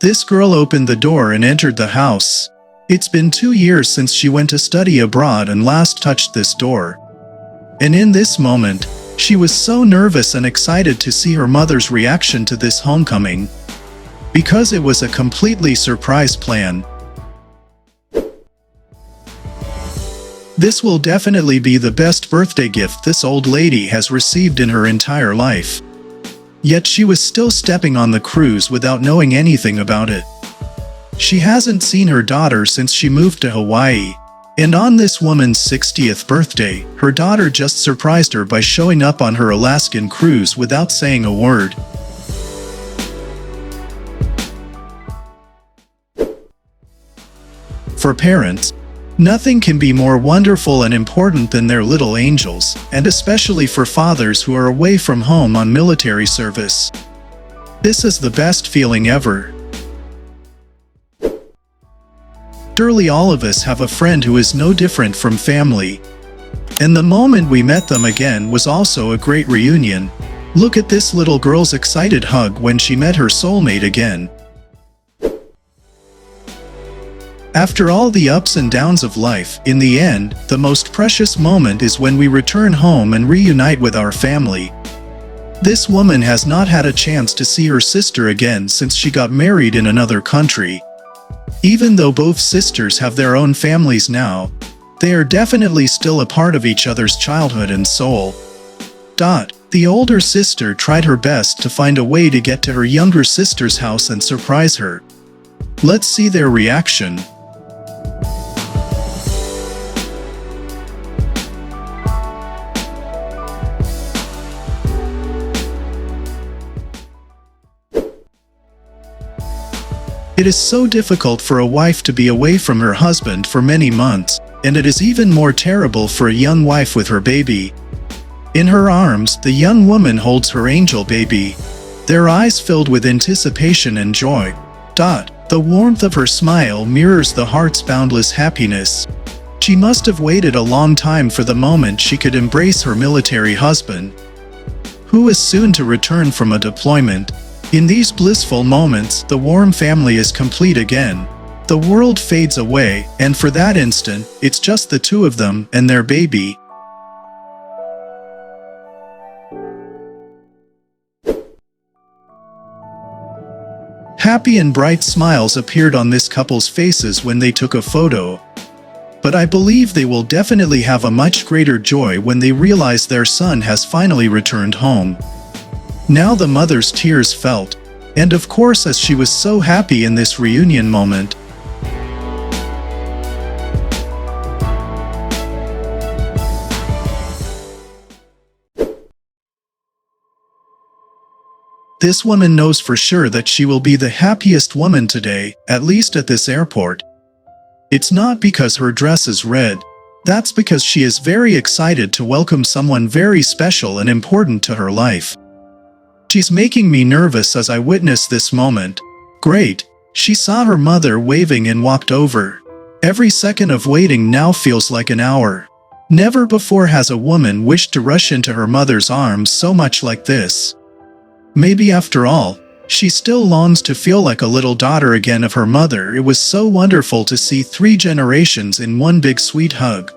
This girl opened the door and entered the house. It's been 2 years since she went to study abroad and last touched this door. And in this moment, she was so nervous and excited to see her mother's reaction to this homecoming, because it was a completely surprise plan. This will definitely be the best birthday gift this old lady has received in her entire life. Yet she was still stepping on the cruise without knowing anything about it. She hasn't seen her daughter since she moved to Hawaii, and on this woman's 60th birthday, her daughter just surprised her by showing up on her Alaskan cruise without saying a word. For parents, nothing can be more wonderful and important than their little angels, and especially for fathers who are away from home on military service. This is the best feeling ever. Surely all of us have a friend who is no different from family. And the moment we met them again was also a great reunion. Look at this little girl's excited hug when she met her soulmate again. After all the ups and downs of life, in the end, the most precious moment is when we return home and reunite with our family. This woman has not had a chance to see her sister again since she got married in another country. Even though both sisters have their own families now, they are definitely still a part of each other's childhood and soul. The older sister tried her best to find a way to get to her younger sister's house and surprise her. Let's see their reaction. It is so difficult for a wife to be away from her husband for many months, and it is even more terrible for a young wife with her baby. In her arms, the young woman holds her angel baby, their eyes filled with anticipation and joy. The warmth of her smile mirrors the heart's boundless happiness. She must have waited a long time for the moment she could embrace her military husband, who is soon to return from a deployment. In these blissful moments, the warm family is complete again. The world fades away, and for that instant, it's just the two of them and their baby. Happy and bright smiles appeared on this couple's faces when they took a photo. But I believe they will definitely have a much greater joy when they realize their son has finally returned home. Now the mother's tears felt, and of course as she was so happy in this reunion moment. This woman knows for sure that she will be the happiest woman today, at least at this airport. It's not because her dress is red. That's because she is very excited to welcome someone very special and important to her life. She's making me nervous as I witness this moment. Great. She saw her mother waving and walked over. Every second of waiting now feels like an hour. Never before has a woman wished to rush into her mother's arms so much like this. Maybe after all, she still longs to feel like a little daughter again of her mother. It was so wonderful to see 3 generations in one big sweet hug.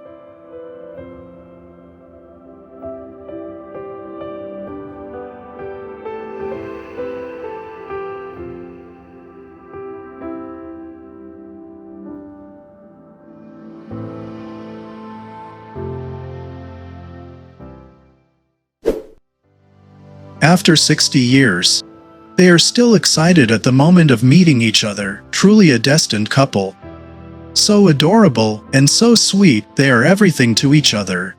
After 60 years, they are still excited at the moment of meeting each other, truly a destined couple. So adorable and so sweet, they are everything to each other.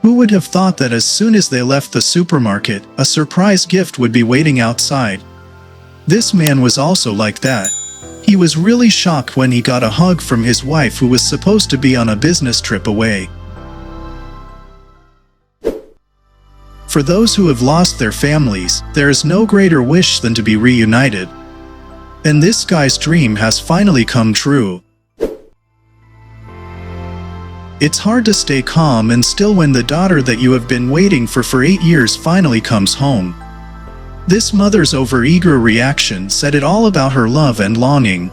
Who would have thought that as soon as they left the supermarket, a surprise gift would be waiting outside? This man was also like that. He was really shocked when he got a hug from his wife who was supposed to be on a business trip away. For those who have lost their families, there is no greater wish than to be reunited. And this guy's dream has finally come true. It's hard to stay calm and still when the daughter that you have been waiting for 8 years finally comes home. This mother's overeager reaction said it all about her love and longing.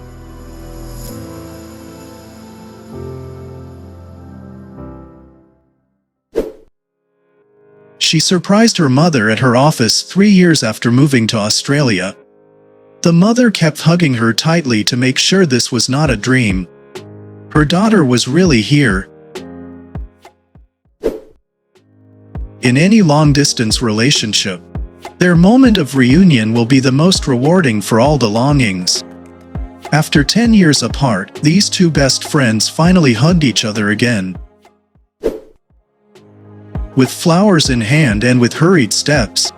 She surprised her mother at her office 3 years after moving to Australia. The mother kept hugging her tightly to make sure this was not a dream. Her daughter was really here. In any long-distance relationship, their moment of reunion will be the most rewarding for all the longings. After 10 years apart, these two best friends finally hugged each other again. With flowers in hand and with hurried steps,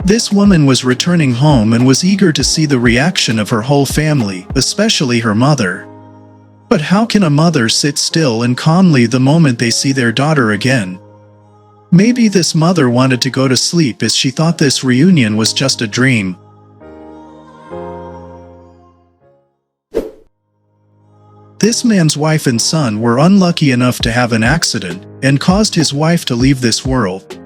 this woman was returning home and was eager to see the reaction of her whole family, especially her mother. But how can a mother sit still and calmly the moment they see their daughter again? Maybe this mother wanted to go to sleep as she thought this reunion was just a dream. This man's wife and son were unlucky enough to have an accident and caused his wife to leave this world.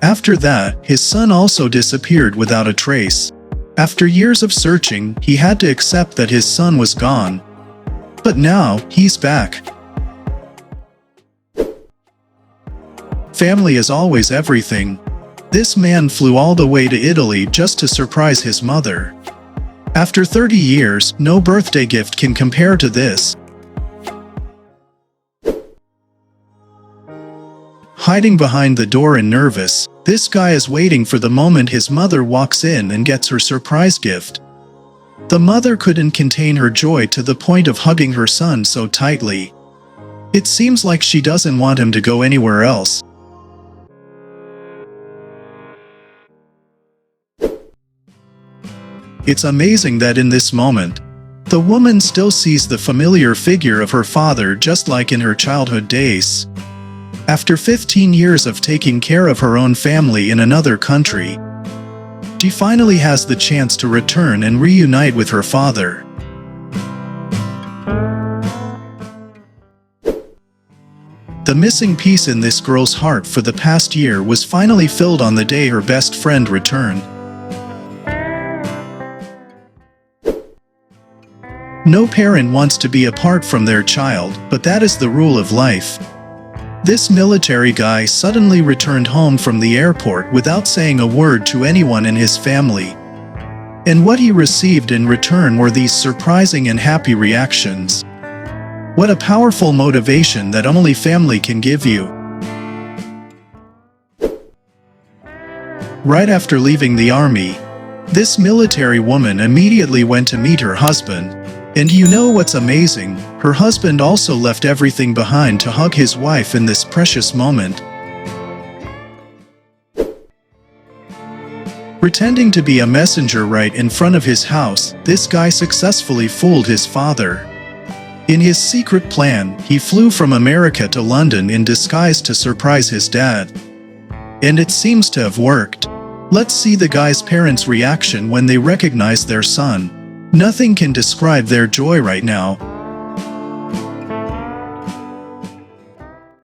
After that, his son also disappeared without a trace. After years of searching, he had to accept that his son was gone. But now, he's back. Family is always everything. This man flew all the way to Italy just to surprise his mother. After 30 years, no birthday gift can compare to this. Hiding behind the door and nervous, this guy is waiting for the moment his mother walks in and gets her surprise gift. The mother couldn't contain her joy to the point of hugging her son so tightly. It seems like she doesn't want him to go anywhere else. It's amazing that in this moment, the woman still sees the familiar figure of her father just like in her childhood days. After 15 years of taking care of her own family in another country, she finally has the chance to return and reunite with her father. The missing piece in this girl's heart for the past year was finally filled on the day her best friend returned. No parent wants to be apart from their child, but that is the rule of life. This military guy suddenly returned home from the airport without saying a word to anyone in his family. And what he received in return were these surprising and happy reactions. What a powerful motivation that only family can give you. Right after leaving the army, this military woman immediately went to meet her husband. And you know what's amazing? Her husband also left everything behind to hug his wife in this precious moment. Pretending to be a messenger right in front of his house, this guy successfully fooled his father. In his secret plan, he flew from America to London in disguise to surprise his dad. And it seems to have worked. Let's see the guy's parents' reaction when they recognize their son. Nothing can describe their joy right now.